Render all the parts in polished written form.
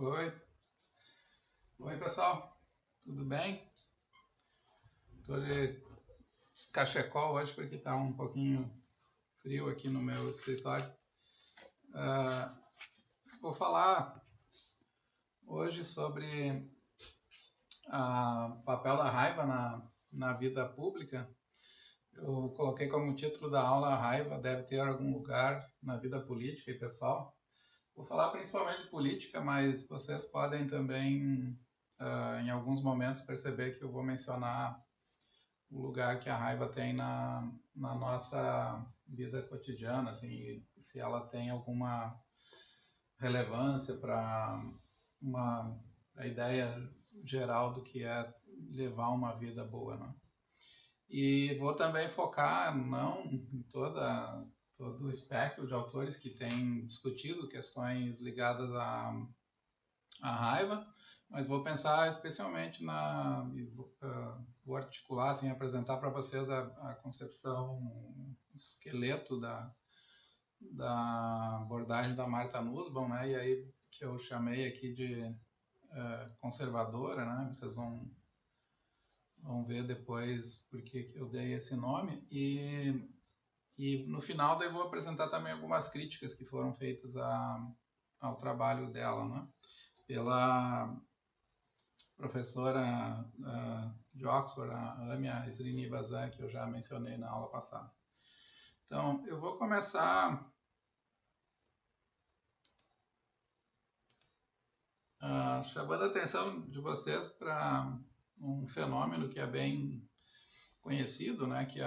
Oi, oi pessoal, tudo bem? Tô de cachecol hoje porque tá um pouquinho frio aqui no meu escritório. Ah, Vou falar hoje sobre o papel da raiva na vida pública. Eu coloquei como título da aula: "A raiva deve ter algum lugar na vida política e pessoal". Vou falar principalmente de política, mas vocês podem também, em alguns momentos, perceber que eu vou mencionar o lugar que a raiva tem na nossa vida cotidiana, assim, se ela tem alguma relevância para uma a ideia geral do que é levar uma vida boa, né? E vou também focar não em todo o espectro de autores que têm discutido questões ligadas à raiva, mas vou pensar especialmente vou articular, assim, apresentar para vocês a concepção, o esqueleto da abordagem da Martha Nussbaum, né? E aí que eu chamei aqui de conservadora, né? Vocês vão ver depois porque eu dei esse nome e no final daí vou apresentar também algumas críticas que foram feitas ao trabalho dela, né? Pela professora de Oxford, a Amia Srinivas, que eu já mencionei na aula passada. Então, eu vou começar chamando a atenção de vocês para um fenômeno que é bem conhecido, né, que é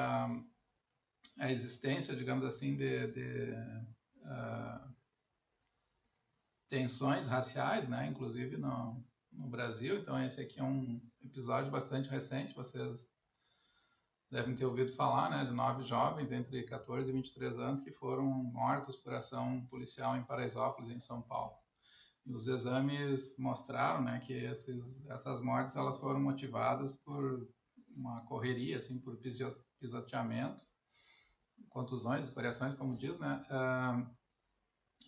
a existência, digamos assim, de tensões raciais, né, inclusive no Brasil. Então, esse aqui é um episódio bastante recente, vocês devem ter ouvido falar, né, de 9 jovens entre 14 e 23 anos que foram mortos por ação policial em Paraisópolis, em São Paulo. E os exames mostraram, né, que essas mortes elas foram motivadas por uma correria, assim, por pisoteamento, contusões, escoriações, como diz, né?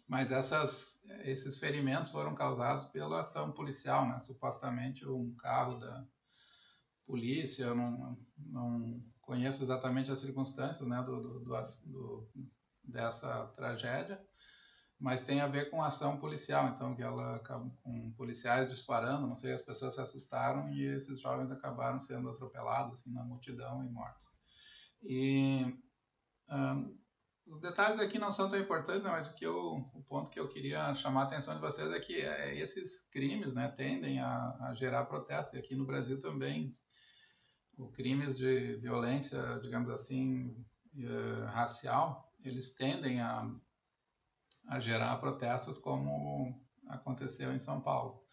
Mas esses ferimentos foram causados pela ação policial, né? Supostamente um carro da polícia, eu não conheço exatamente as circunstâncias, né, dessa tragédia, mas tem a ver com ação policial, então que ela acaba com policiais disparando, não sei, as pessoas se assustaram e esses jovens acabaram sendo atropelados assim, na multidão e mortos. E os detalhes aqui não são tão importantes, né, mas o ponto que eu queria chamar a atenção de vocês é que esses crimes, né, tendem a gerar protestos, e aqui no Brasil também os crimes de violência, digamos assim, racial, eles tendem a gerar protestos como aconteceu em São Paulo.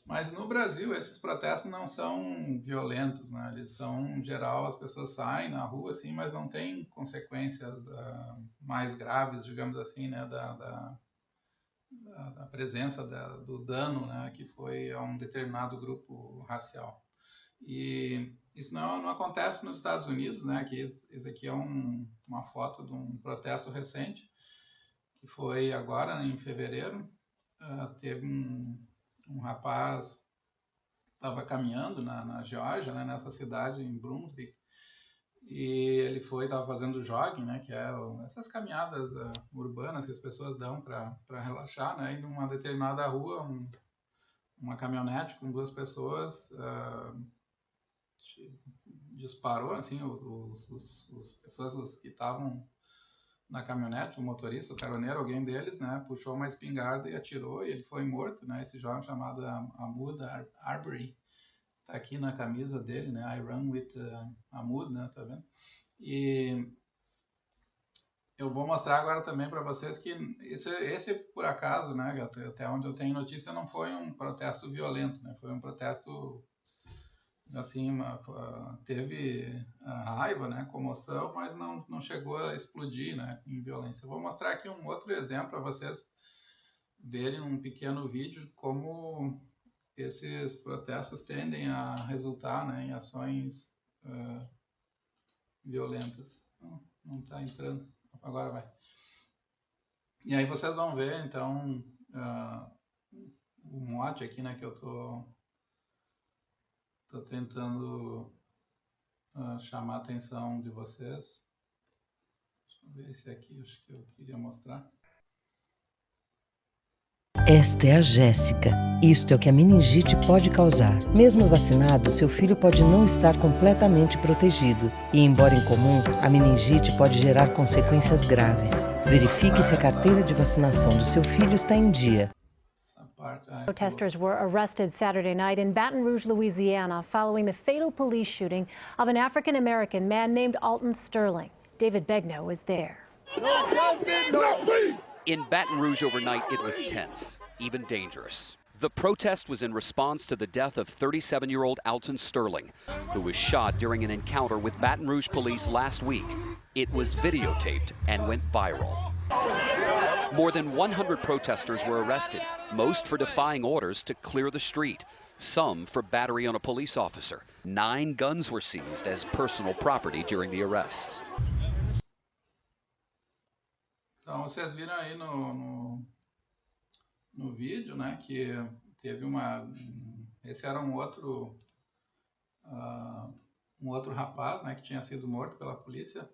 Mas no Brasil esses protestos não são violentos, né? Eles são, em geral, as pessoas saem na rua, assim, mas não tem consequências mais graves, digamos assim, né? Da presença do dano, né? Que foi a um determinado grupo racial. E isso não acontece nos Estados Unidos, né? Que isso aqui é uma foto de um protesto recente, que foi agora em fevereiro. Teve um rapaz estava caminhando na Geórgia, né, nessa cidade em Brunswick, e ele estava fazendo jogging, né, que é essas caminhadas urbanas que as pessoas dão para relaxar, né, e numa determinada rua uma caminhonete com duas pessoas disparou, assim, os pessoas que estavam na caminhonete, o motorista, o caroneiro, alguém deles, né, puxou uma espingarda e atirou, e ele foi morto, né, esse jovem chamado Ahmaud Arbery, tá aqui na camisa dele, né, I run with Ahmaud, né, tá vendo? E eu vou mostrar agora também para vocês que esse por acaso, né, até onde eu tenho notícia, não foi um protesto violento, né, foi um protesto assim, teve raiva, né, comoção, mas não chegou a explodir, né, em violência. Eu vou mostrar aqui um outro exemplo para vocês verem um pequeno vídeo como esses protestos tendem a resultar, né, em ações violentas. Não está entrando, agora vai. E aí vocês vão ver, então, o mote aqui, né, que eu tô tentando chamar a atenção de vocês. Deixa eu ver esse aqui, acho que eu queria mostrar. Esta é a Jéssica. Isto é o que a meningite pode causar. Mesmo vacinado, seu filho pode não estar completamente protegido. E, embora incomum, a meningite pode gerar consequências graves. Verifique se a carteira de vacinação do seu filho está em dia. Protesters were arrested Saturday night in Baton Rouge, Louisiana, following the fatal police shooting of an African-American man named Alton Sterling. David Begnaud was there. In Baton Rouge overnight, it was tense, even dangerous. The protest was in response to the death of 37-year-old Alton Sterling, who was shot during an encounter with Baton Rouge police last week. It was videotaped and went viral. More than 100 protesters were arrested, most for defying orders to clear the street, some for battery on a police officer. 9 guns were seized as personal property during the arrests. Então, vocês viram aí no vídeo, né, que teve esse era um outro rapaz, né, que tinha sido morto pela polícia.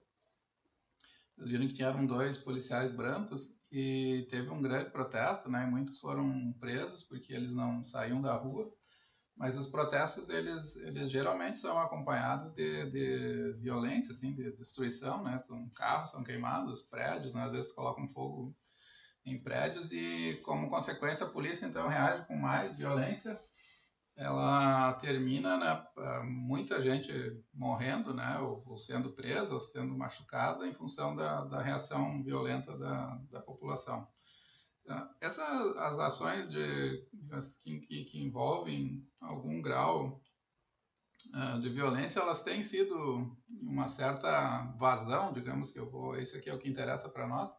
Vocês viram que eram 2 policiais brancos e teve um grande protesto, né, muitos foram presos porque eles não saíam da rua. Mas os protestos, eles geralmente são acompanhados de violência, assim, de destruição, né? Carros são queimados, prédios, né? Às vezes colocam fogo em prédios e, como consequência, a polícia, então, reage com mais violência. Ela termina, né? Muita gente morrendo, né? Ou sendo presa, ou sendo machucada em função da reação violenta da população. As ações que envolvem algum grau de violência, elas têm sido uma certa vazão, digamos que isso aqui é o que interessa para nós,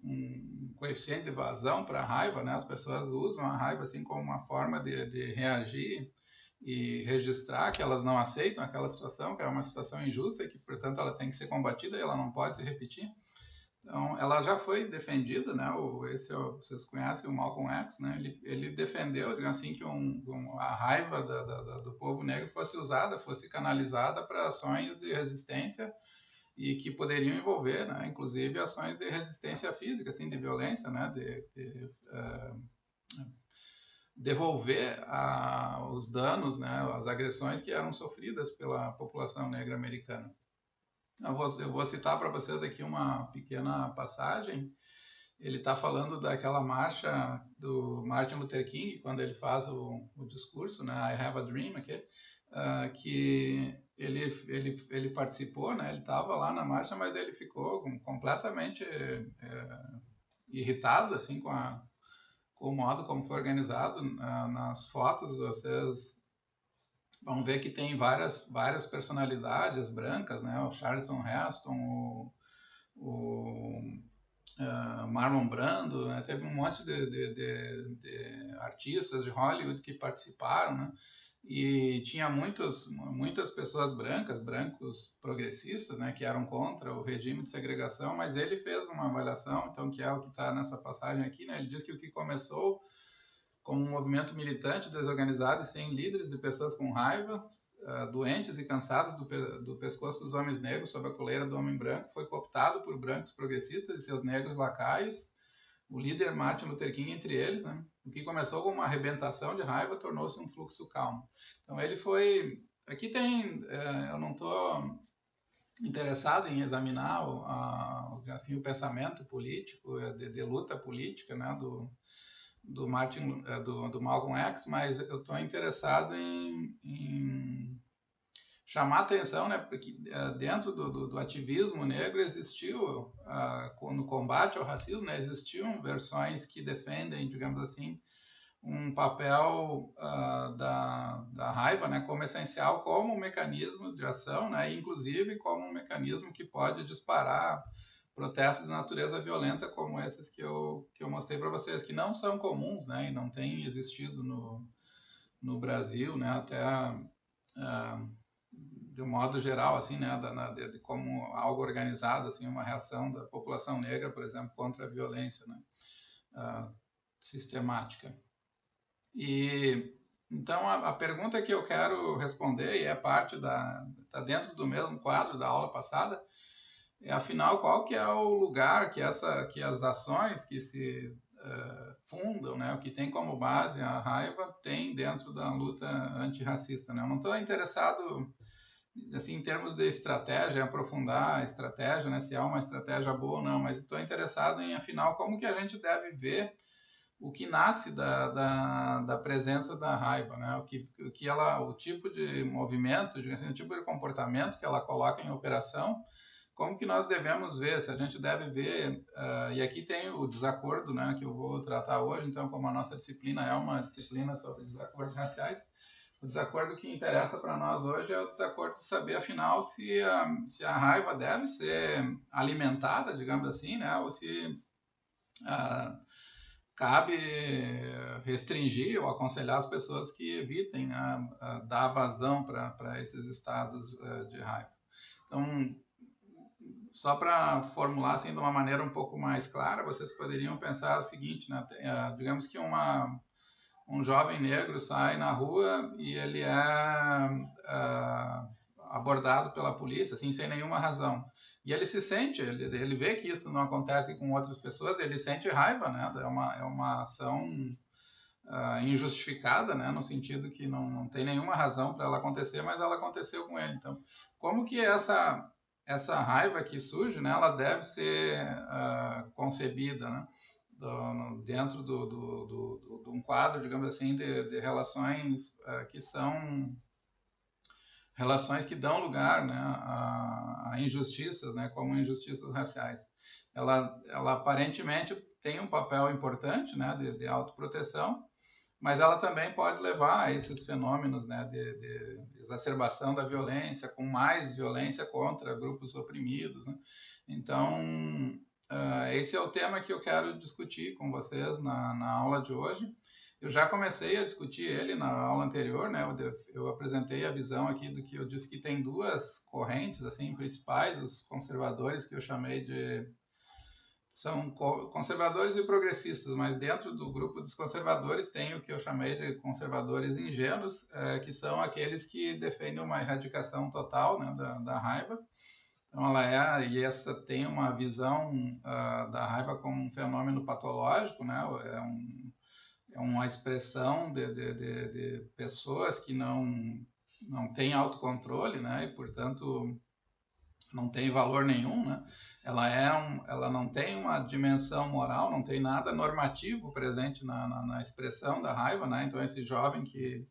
um coeficiente de vazão para a raiva, né? As pessoas usam a raiva assim como uma forma de reagir e registrar que elas não aceitam aquela situação, que é uma situação injusta e que, portanto, ela tem que ser combatida e ela não pode se repetir. Então, ela já foi defendida, né? Vocês conhecem o Malcolm X, né? Ele defendeu, digamos assim, que a raiva do povo negro fosse usada, fosse canalizada para ações de resistência e que poderiam envolver, né, inclusive, ações de resistência física, assim, de violência, né? Devolver os danos, né? As agressões que eram sofridas pela população negra americana. Eu vou citar para vocês aqui uma pequena passagem. Ele está falando daquela marcha do Martin Luther King, quando ele faz o discurso, né, I Have a Dream, que ele participou, né, ele estava lá na marcha, mas ele ficou completamente irritado assim, com o modo como foi organizado. Nas fotos, vocês vão ver que tem várias personalidades brancas, né? O Charlton Heston, o Marlon Brando, né? Teve um monte de artistas de Hollywood que participaram, né? E tinha muitas pessoas brancos progressistas, né? Que eram contra o regime de segregação, mas ele fez uma avaliação, então, que é o que está nessa passagem aqui, né? Ele diz que o que começou como um movimento militante, desorganizado e sem líderes, de pessoas com raiva, doentes e cansadas do pescoço dos homens negros sob a coleira do homem branco, foi cooptado por brancos progressistas e seus negros lacaios, o líder Martin Luther King entre eles, né? O que começou com uma arrebentação de raiva tornou-se um fluxo calmo. Então ele foi... Aqui tem... eu não estou interessado em examinar assim, o pensamento político, de luta política, né, do Malcolm X, mas eu estou interessado em chamar a atenção, né, porque dentro do ativismo negro existiu, no combate ao racismo, né, existiam versões que defendem, digamos assim, um papel da raiva, né, como essencial, como um mecanismo de ação, né, inclusive como um mecanismo que pode disparar protestos de natureza violenta como esses que eu mostrei para vocês, que não são comuns, né, e não têm existido no Brasil, né, até de um modo geral, assim, né, de como algo organizado, assim, uma reação da população negra, por exemplo, contra a violência, né, sistemática. E então a pergunta que eu quero responder, e é parte está dentro do mesmo quadro da aula passada, é afinal qual que é o lugar que as ações que se fundam, né, o que tem como base a raiva, tem dentro da luta antirracista, né? Eu não estou interessado assim, em termos de estratégia, aprofundar a estratégia, né, se há uma estratégia boa ou não, mas estou interessado em, afinal, como que a gente deve ver o que nasce da presença da raiva, né, o tipo de movimento, assim, o tipo de comportamento que ela coloca em operação, como que nós devemos ver, se a gente deve ver, e aqui tem o desacordo, né, que eu vou tratar hoje, então, como a nossa disciplina é uma disciplina sobre desacordos raciais, o desacordo que interessa para nós hoje é o desacordo de saber, afinal, se a raiva deve ser alimentada, digamos assim, né, ou se cabe restringir ou aconselhar as pessoas que evitem, né, dar vazão para esses estados de raiva. Então, só para formular assim de uma maneira um pouco mais clara, vocês poderiam pensar o seguinte, né? Digamos que um jovem negro sai na rua e ele é abordado pela polícia, assim, sem nenhuma razão. E ele se sente, ele vê que isso não acontece com outras pessoas, ele sente raiva, né? É uma ação injustificada, né? No sentido que não tem nenhuma razão para ela acontecer, mas ela aconteceu com ele. Então, como que essa raiva que surge, né, ela deve ser concebida, né, dentro de um quadro, digamos assim, de relações que são relações que dão lugar, né, a injustiças, né, como injustiças raciais. Ela aparentemente tem um papel importante, né, de autoproteção, mas ela também pode levar a esses fenômenos, né, de exacerbação da violência, com mais violência contra grupos oprimidos, né? Então, esse é o tema que eu quero discutir com vocês na aula de hoje. Eu já comecei a discutir ele na aula anterior, né? Eu apresentei a visão aqui do que eu disse que tem duas correntes assim principais, os conservadores, que eu chamei de são conservadores e progressistas, mas dentro do grupo dos conservadores tem o que eu chamei de conservadores ingênuos, que são aqueles que defendem uma erradicação total, né, da raiva. Então e essa tem uma visão da raiva como um fenômeno patológico, né, é uma expressão de pessoas que não têm autocontrole, né, e portanto não tem valor nenhum, né? Ela não tem uma dimensão moral, não tem nada normativo presente na expressão da raiva, né? Então esse jovem que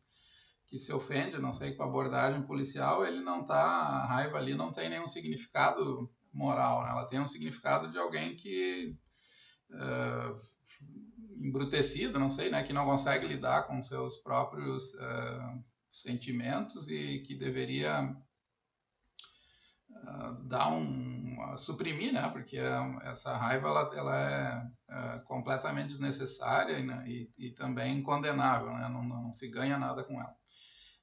se ofende, não sei, com a abordagem policial, a raiva ali não tem nenhum significado moral, né? Ela tem um significado de alguém que embrutecido, não sei, né? Que não consegue lidar com seus próprios sentimentos e que deveria suprimir, né? Porque essa raiva ela é completamente desnecessária e também condenável, né? Não se ganha nada com ela.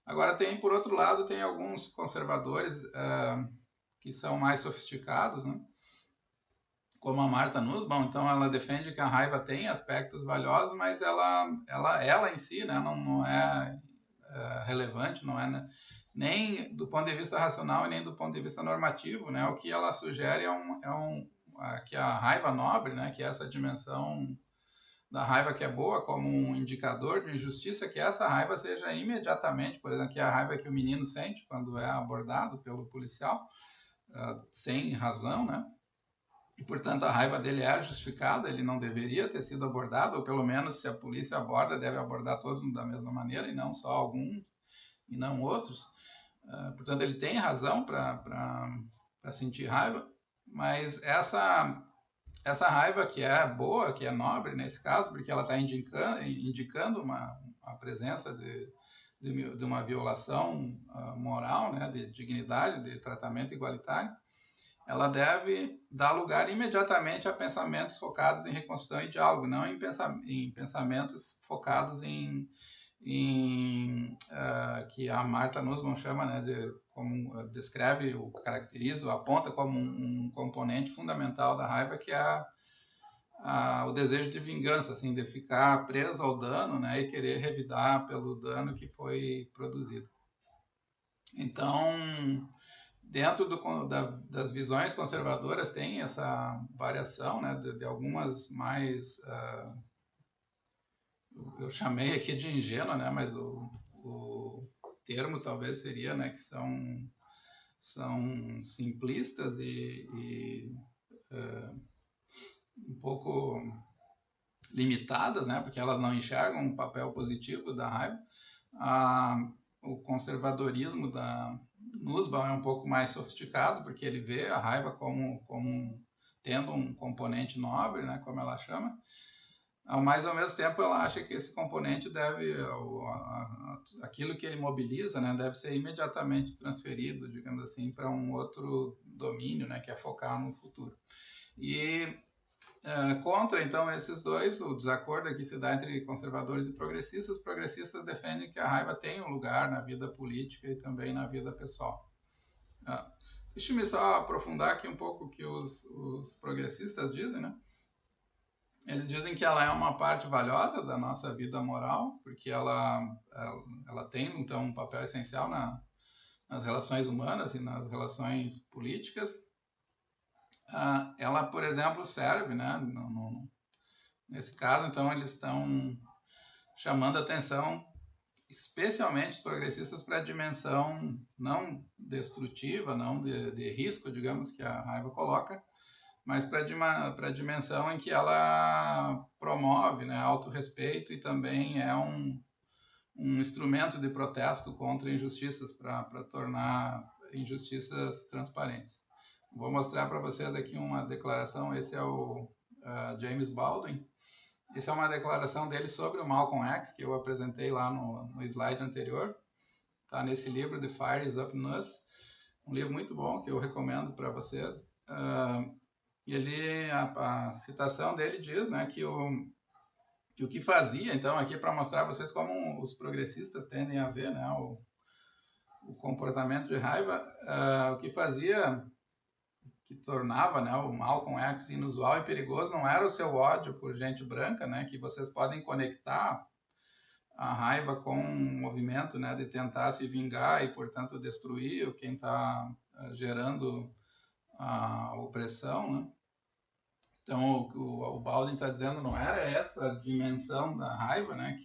Agora por outro lado, tem alguns conservadores que são mais sofisticados, né? Como a Marta Nussbaum. Então ela defende que a raiva tem aspectos valiosos, mas ela em si, né, não é relevante, não é, né, nem do ponto de vista racional e nem do ponto de vista normativo, né? O que ela sugere que a raiva nobre, né, que é essa dimensão da raiva que é boa como um indicador de injustiça, que essa raiva seja imediatamente, por exemplo, que é a raiva que o menino sente quando é abordado pelo policial, sem razão, né? E, portanto, a raiva dele é justificada, ele não deveria ter sido abordado, ou pelo menos, se a polícia aborda, deve abordar todos da mesma maneira, e não só alguns, e não outros. Portanto, ele tem razão para sentir raiva, mas essa raiva que é boa, que é nobre nesse caso, porque ela está indicando a presença de uma violação moral, né, de dignidade, de tratamento igualitário, ela deve dar lugar imediatamente a pensamentos focados em reconstrução e diálogo, não em pensamentos focados que a Marta Nussbaum chama, né, descreve, caracteriza, aponta como um componente fundamental da raiva, que é o desejo de vingança, assim, de ficar preso ao dano, né, e querer revidar pelo dano que foi produzido. Então, dentro das visões conservadoras tem essa variação, né, de algumas mais, eu chamei aqui de ingênua, né, mas o termo talvez seria, né, que são simplistas e um pouco limitadas, né, porque elas não enxergam um papel positivo da raiva. O conservadorismo da Nussbaum é um pouco mais sofisticado, porque ele vê a raiva como tendo um componente nobre, né, como ela chama, mas ao mesmo tempo ela acha que esse componente deve, aquilo que ele mobiliza, né, deve ser imediatamente transferido, digamos assim, para um outro domínio, né, que é focar no futuro. E contra, então, esses dois, o desacordo aqui se dá entre conservadores e progressistas. Os progressistas defendem que a raiva tem um lugar na vida política e também na vida pessoal. Deixa-me só aprofundar aqui um pouco o que os progressistas dizem, né? Eles dizem que ela é uma parte valiosa da nossa vida moral, porque ela tem, então, um papel essencial nas relações humanas e nas relações políticas. Ela, por exemplo, serve, né, nesse caso, então, eles estão chamando a atenção, especialmente os progressistas, para a dimensão não destrutiva, não de risco, digamos, que a raiva coloca, mas para a dimensão em que ela promove, né, autorrespeito e também é um instrumento de protesto contra injustiças, para tornar injustiças transparentes. Vou mostrar para vocês aqui uma declaração. Esse é o James Baldwin. Essa é uma declaração dele sobre o Malcolm X, que eu apresentei lá no slide anterior. Está nesse livro, The Fire is Up in Us. Um livro muito bom, que eu recomendo para vocês. A citação dele diz, né, que o que fazia, então, aqui para mostrar para vocês como os progressistas tendem a ver, né, o comportamento de raiva, o que fazia, que tornava, né, o Malcolm X inusual e perigoso, não era o seu ódio por gente branca, né, que vocês podem conectar a raiva com um movimento, né, de tentar se vingar e, portanto, destruir quem está gerando a opressão, né? Então, o Baldwin está dizendo, não era essa dimensão da raiva, né,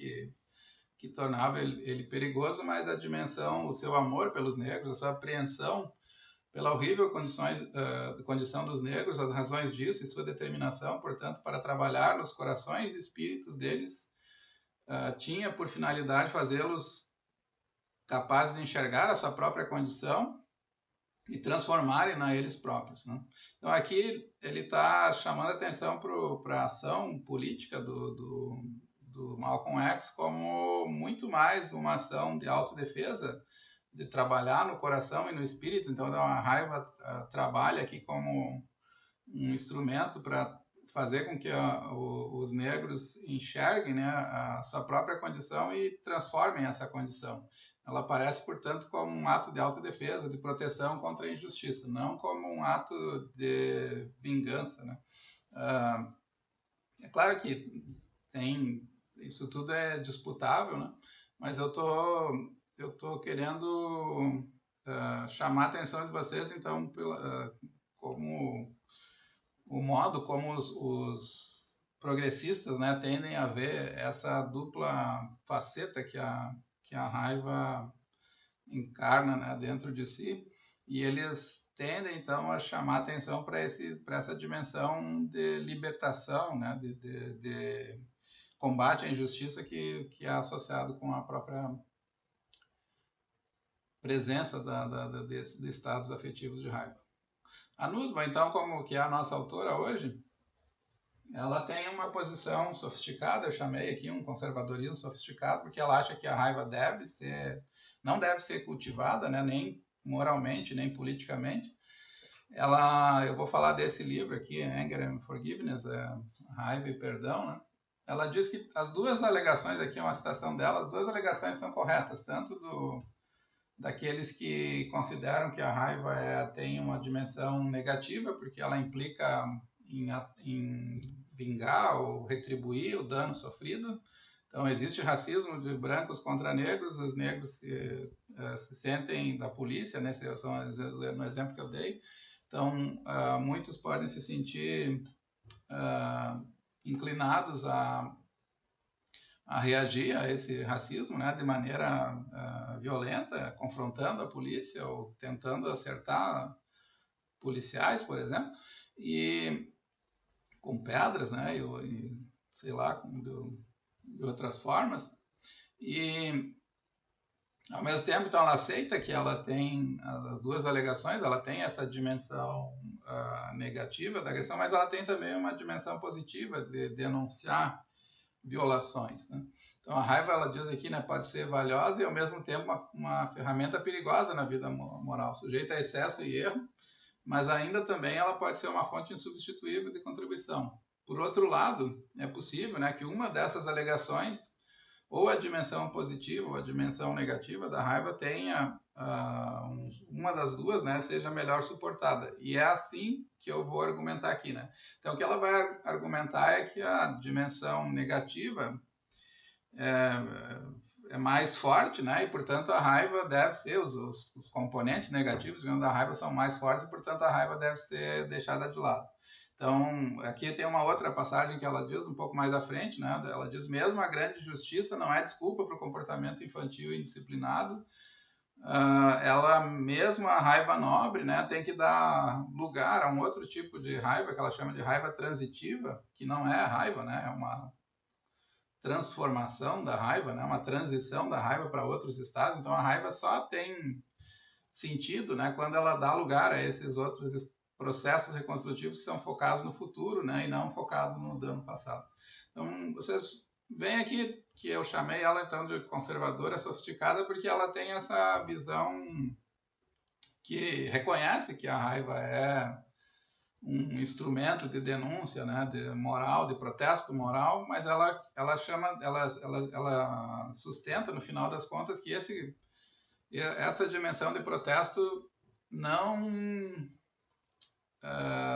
que tornava ele perigoso, mas a dimensão, o seu amor pelos negros, a sua apreensão pela horrível condição dos negros, as razões disso e sua determinação, portanto, para trabalhar nos corações e espíritos deles, tinha por finalidade fazê-los capazes de enxergar a sua própria condição e transformarem na eles próprios, né? Então aqui ele está chamando a atenção para a ação política do Malcolm X como muito mais uma ação de autodefesa, de trabalhar no coração e no espírito. Então a raiva trabalha aqui como um instrumento para fazer com que os negros enxerguem, né, a sua própria condição e transformem essa condição. Ela aparece, portanto, como um ato de autodefesa, de proteção contra a injustiça, não como um ato de vingança, né? É claro que isso tudo é disputável, né? Mas eu tô querendo chamar a atenção de vocês, então, como o modo como os progressistas, né, tendem a ver essa dupla faceta que a raiva encarna, né, dentro de si, e eles tendem então a chamar atenção para essa dimensão de libertação, né, de combate à injustiça que é associado com a própria presença de estados afetivos de raiva. A Nussbaum, então, como que é a nossa autora hoje, ela tem uma posição sofisticada, eu chamei aqui um conservadorismo sofisticado, porque ela acha que a raiva não deve ser cultivada, né, nem moralmente, nem politicamente. Eu vou falar desse livro aqui, Anger and Forgiveness, Raiva e Perdão, né? Ela diz que as duas alegações, aqui é uma citação dela, as duas alegações são corretas, tanto daqueles que consideram que a raiva tem uma dimensão negativa, porque ela implica em vingar ou retribuir o dano sofrido. Então, existe racismo de brancos contra negros, os negros se sentem da polícia, né? Esse é no exemplo que eu dei. Então, muitos podem se sentir inclinados a reagir a esse racismo, né? De maneira violenta, confrontando a polícia ou tentando acertar policiais, por exemplo, e com pedras, né? E sei lá, de outras formas, e ao mesmo tempo, então, ela aceita que ela tem as duas alegações, ela tem essa dimensão negativa da agressão, mas ela tem também uma dimensão positiva de denunciar violações, né? Então, a raiva, ela diz aqui, né, pode ser valiosa e ao mesmo tempo uma ferramenta perigosa na vida moral, sujeita a excesso e erro, mas ainda também ela pode ser uma fonte insubstituível de contribuição. Por outro lado, é possível, né, que uma dessas alegações, ou a dimensão positiva ou a dimensão negativa da raiva, tenha uma das duas, né, seja melhor suportada. E é assim que eu vou argumentar aqui, né? Então, o que ela vai argumentar é que a dimensão negativa é mais forte, né? E, portanto, a raiva deve ser, os componentes negativos, digamos, da raiva são mais fortes e, portanto, a raiva deve ser deixada de lado. Então, aqui tem uma outra passagem que ela diz um pouco mais à frente, né? Ela diz: mesmo a grande justiça não é desculpa para o comportamento infantil e indisciplinado. Ela mesmo, a raiva nobre, né, tem que dar lugar a um outro tipo de raiva que ela chama de raiva transitiva, que não é a raiva, né? É uma transformação da raiva, né? Uma transição da raiva para outros estados. Então, a raiva só tem sentido, né, quando ela dá lugar a esses outros processos reconstrutivos que são focados no futuro, né, e não focados no dano passado. Então, vocês veem aqui que eu chamei ela, então, de conservadora sofisticada, porque ela tem essa visão que reconhece que a raiva é um instrumento de denúncia, né, de moral, de protesto moral, mas ela sustenta, no final das contas, que essa dimensão de protesto não...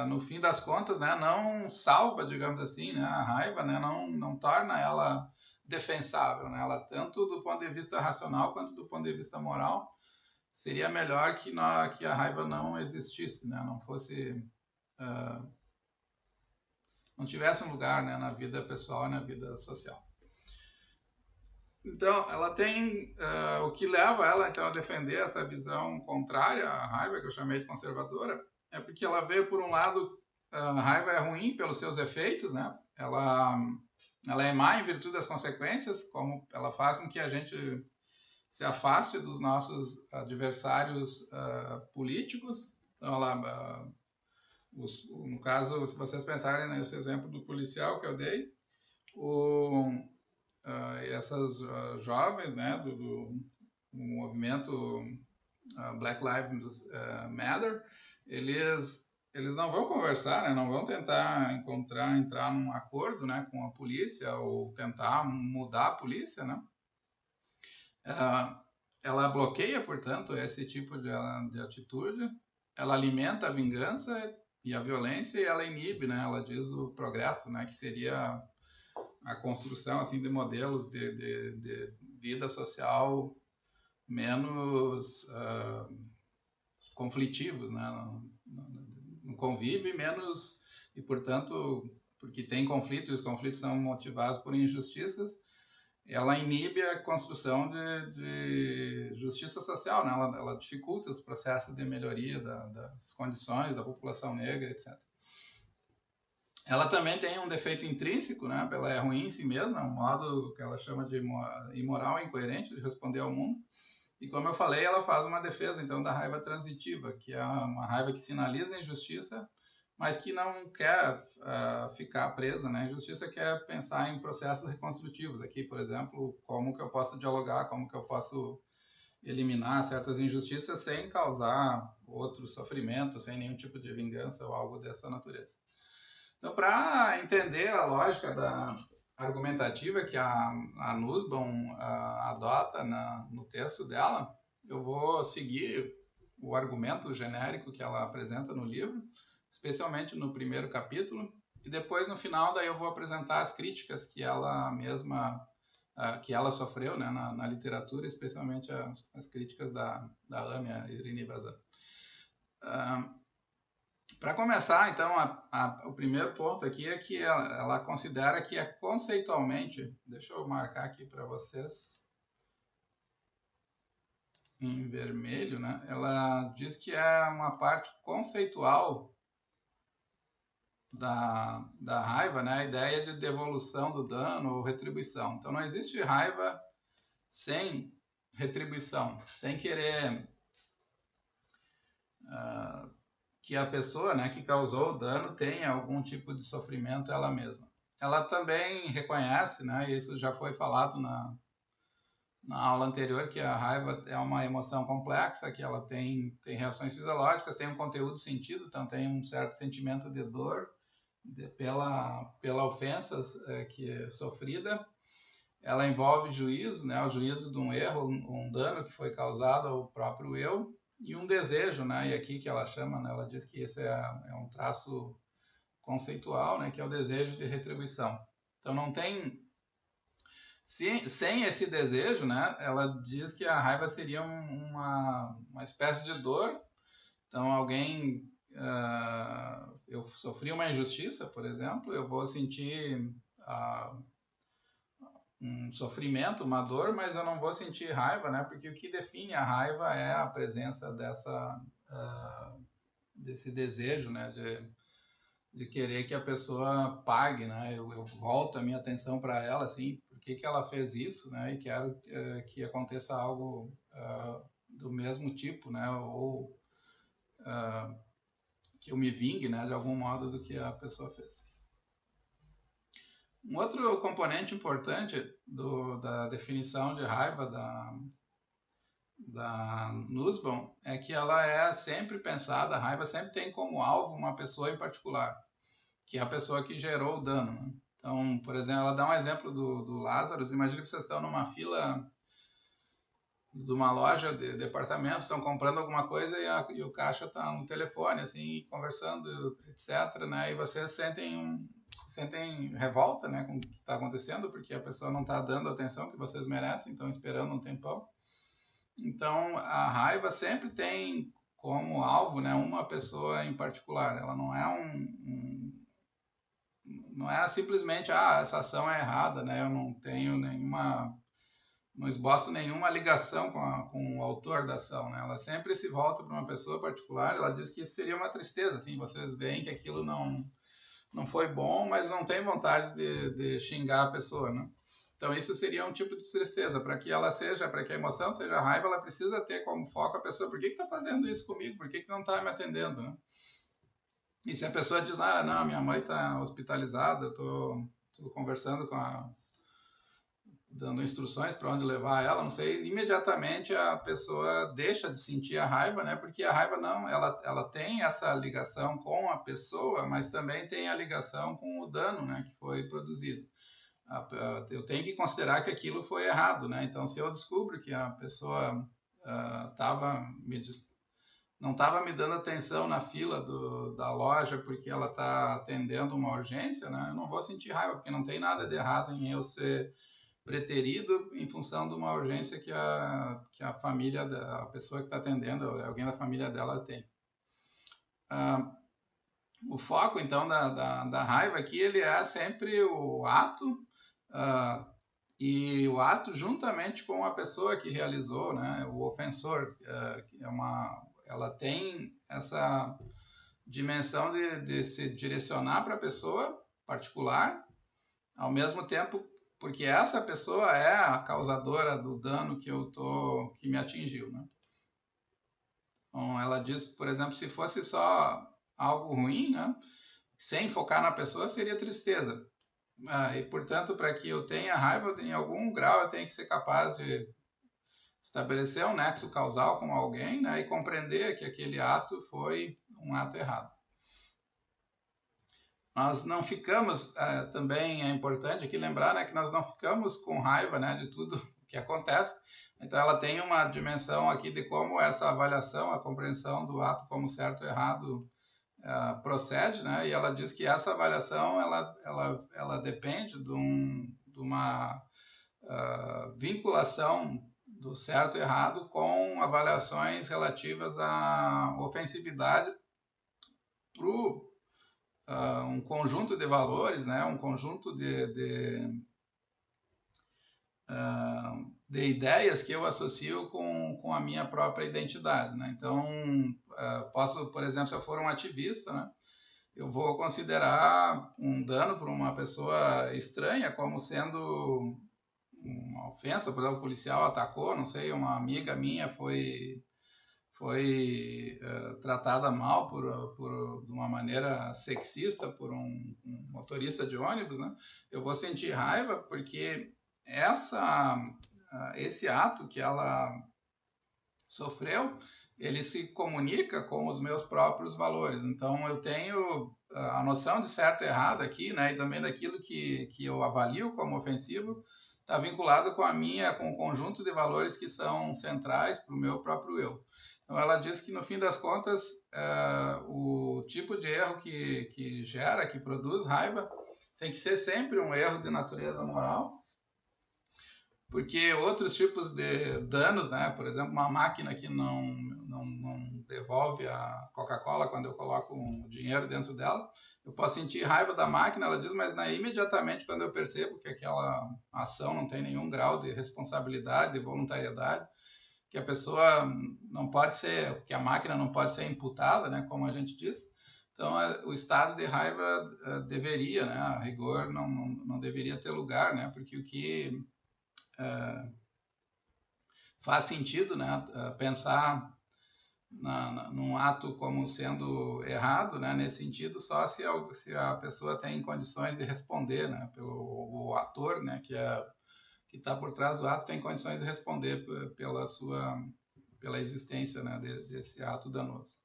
no fim das contas, né, não salva, digamos assim, né, a raiva, né, não torna ela defensável, né, ela, tanto do ponto de vista racional quanto do ponto de vista moral, seria melhor que a raiva não existisse, né, não fosse, não tivesse um lugar, né, na vida pessoal e na vida social. Então, ela tem o que leva ela, então, a defender essa visão contrária à raiva, que eu chamei de conservadora, é porque ela vê, por um lado, a raiva é ruim pelos seus efeitos, né? Ela é má em virtude das consequências, como ela faz com que a gente se afaste dos nossos adversários políticos. Então, no caso, se vocês pensarem nesse exemplo do policial que eu dei, essas jovens, né, do movimento Black Lives Matter, eles não vão conversar, né, não vão tentar entrar num acordo, né, com a polícia ou tentar mudar a polícia, né? Ela bloqueia, portanto, esse tipo de atitude, ela alimenta a vingança e a violência e ela inibe, né, ela diz o progresso, né, que seria a construção, assim, de modelos de vida social menos conflitivos, né, no convívio e, portanto, porque tem conflito e os conflitos são motivados por injustiças, ela inibe a construção de justiça social, né? Ela dificulta os processos de melhoria das condições da população negra, etc. Ela também tem um defeito intrínseco, né? Ela é ruim em si mesma, um modo que ela chama de imoral e incoerente de responder ao mundo. E como eu falei, ela faz uma defesa, então, da raiva transitiva, que é uma raiva que sinaliza a injustiça, mas que não quer ficar presa, né? A injustiça quer pensar em processos reconstrutivos. Aqui, por exemplo, como que eu posso dialogar, como que eu posso eliminar certas injustiças sem causar outro sofrimento, sem nenhum tipo de vingança ou algo dessa natureza. Então, para entender a lógica argumentativa que a Nussbaum adota no texto dela, eu vou seguir o argumento genérico que ela apresenta no livro, especialmente no primeiro capítulo, e depois no final daí eu vou apresentar as críticas que ela mesma que ela sofreu, né, na literatura, especialmente as críticas da Amy, a Irene Bazan. Para começar, então, o primeiro ponto aqui é que ela considera que é conceitualmente, deixa eu marcar aqui para vocês, em vermelho, né? Ela diz que é uma parte conceitual da raiva, né? A ideia de devolução do dano ou retribuição. Então, não existe raiva sem retribuição, sem querer que a pessoa, né, que causou o dano tenha algum tipo de sofrimento ela mesma. Ela também reconhece, né, e isso já foi falado na aula anterior, que a raiva é uma emoção complexa, que ela tem reações fisiológicas, tem um conteúdo sentido, então tem um certo sentimento de dor pela ofensa que é sofrida. Ela envolve juízo, né, o juízo de um erro, um dano que foi causado ao próprio eu, e um desejo, né, e aqui que ela chama, né, ela diz que esse é um traço conceitual, né, que é o desejo de retribuição. Então não tem... Sem esse desejo, né, ela diz que a raiva seria uma espécie de dor. Então alguém... eu sofri uma injustiça, por exemplo, eu vou sentir um sofrimento, uma dor, mas eu não vou sentir raiva, né? Porque o que define a raiva é a presença desse desejo, né? De querer que a pessoa pague, né? Eu volto a minha atenção para ela, assim, por que ela fez isso, né? E quero que aconteça algo do mesmo tipo, né? Ou que eu me vingue, né? De algum modo do que a pessoa fez. Um outro componente importante da definição de raiva da Nussbaum é que ela é sempre pensada, a raiva sempre tem como alvo uma pessoa em particular, que é a pessoa que gerou o dano, né? Então, por exemplo, ela dá um exemplo do Lázaro. Imagina que vocês estão numa fila de uma loja de departamentos, estão comprando alguma coisa e o caixa está no telefone, assim, conversando, etc., né? E vocês sentem revolta, né, com o que está acontecendo, porque a pessoa não está dando a atenção que vocês merecem, estão esperando um tempão. Então, a raiva sempre tem como alvo, né, uma pessoa em particular. Ela não é não é simplesmente, essa ação é errada, né, eu não tenho não esboço nenhuma ligação com o autor da ação, né? Ela sempre se volta para uma pessoa particular. Ela diz que isso seria uma tristeza, assim, vocês veem que aquilo não foi bom, mas não tem vontade de xingar a pessoa, né? Então isso seria um tipo de tristeza. Para que a emoção seja raiva, ela precisa ter como foco a pessoa. Por que está fazendo isso comigo? Por que não está me atendendo, né? E se a pessoa diz, não, minha mãe está hospitalizada, eu estou conversando dando instruções para onde levar ela, não sei, imediatamente a pessoa deixa de sentir a raiva, né? Porque a raiva ela tem essa ligação com a pessoa, mas também tem a ligação com o dano, né, que foi produzido. Eu tenho que considerar que aquilo foi errado, né? Então, se eu descubro que a pessoa não estava me dando atenção na fila da loja porque ela está atendendo uma urgência, né? Eu não vou sentir raiva, porque não tem nada de errado em eu ser preterido em função de uma urgência que a família, a pessoa que está atendendo, alguém da família dela tem. O foco, então, da raiva aqui, ele é sempre o ato, e o ato juntamente com a pessoa que realizou, né, o ofensor. Ela tem essa dimensão de se direcionar para a pessoa particular, ao mesmo tempo porque essa pessoa é a causadora do dano que me atingiu, né? Então, ela diz, por exemplo, se fosse só algo ruim, né, sem focar na pessoa, seria tristeza. E, portanto, para que eu tenha raiva, em algum grau eu tenho que ser capaz de estabelecer um nexo causal com alguém, né, e compreender que aquele ato foi um ato errado. Nós não ficamos, também é importante aqui lembrar, né, que nós não ficamos com raiva, né, de tudo que acontece. Então ela tem uma dimensão aqui de como essa avaliação, a compreensão do ato como certo ou errado procede, né? E ela diz que essa avaliação ela depende de uma vinculação do certo e errado com avaliações relativas à ofensividade para um conjunto de valores, né? Um conjunto de ideias que eu associo com a minha própria identidade, né? Então, posso, por exemplo, se eu for um ativista, né, eu vou considerar um dano para uma pessoa estranha como sendo uma ofensa. Por exemplo, o policial atacou, não sei, uma amiga minha foi tratada mal de uma maneira sexista por um motorista de ônibus, né? Eu vou sentir raiva porque esse ato que ela sofreu, ele se comunica com os meus próprios valores. Então, eu tenho a noção de certo e errado aqui, né? E também daquilo que eu avalio como ofensivo, está vinculado com o conjunto de valores que são centrais para o meu próprio eu. Então, ela diz que, no fim das contas, o tipo de erro que produz raiva, tem que ser sempre um erro de natureza moral, porque outros tipos de danos, né? Por exemplo, uma máquina que não devolve a Coca-Cola quando eu coloco um dinheiro dentro dela, eu posso sentir raiva da máquina, ela diz, mas imediatamente quando eu percebo que aquela ação não tem nenhum grau de responsabilidade, de voluntariedade, que a pessoa não pode ser, que a máquina não pode ser imputada, né? Como a gente diz. Então, o estado de raiva deveria, né? A rigor, não deveria ter lugar, né? Porque o que faz sentido, né, pensar num ato como sendo errado, né, nesse sentido, só se a pessoa tem condições de responder, né, o ator, né, que está por trás do ato tem condições de responder pela existência, né, desse ato danoso.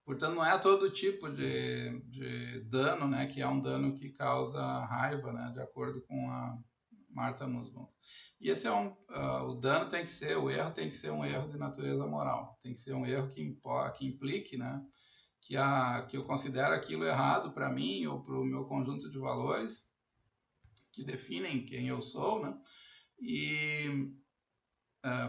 Portanto, não é todo tipo de dano, né, que é um dano que causa raiva, né, de acordo com a Martha Nussbaum. E esse o dano tem que ser, o erro tem que ser um erro de natureza moral. Tem que ser um erro que implique, né, que eu considero aquilo errado para mim ou para o meu conjunto de valores que definem quem eu sou, né, e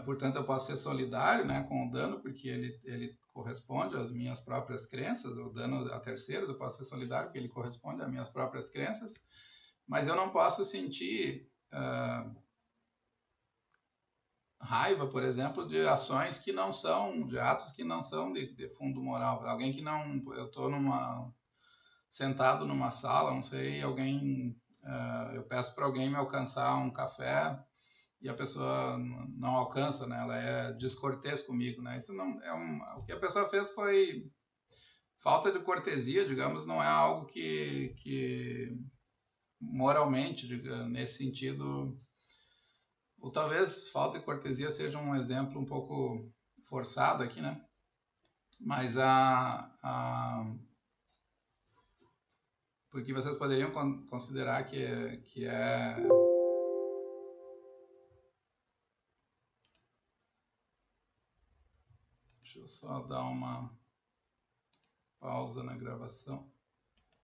portanto eu posso ser solidário, né, com o dano, porque ele corresponde às minhas próprias crenças. O dano a terceiros eu posso ser solidário porque ele corresponde às minhas próprias crenças, mas eu não posso sentir raiva, por exemplo, de ações que não são, de atos que não são de fundo moral. Alguém que não, eu estou sentado numa sala, não sei, eu peço para alguém me alcançar um café e a pessoa não alcança, né? Ela é descortês comigo, né? Isso não é o que a pessoa fez foi falta de cortesia, digamos, não é algo que moralmente, nesse sentido, ou talvez falta de cortesia seja um exemplo um pouco forçado aqui, né? Mas porque vocês poderiam considerar que é deixa eu só dar uma pausa na gravação.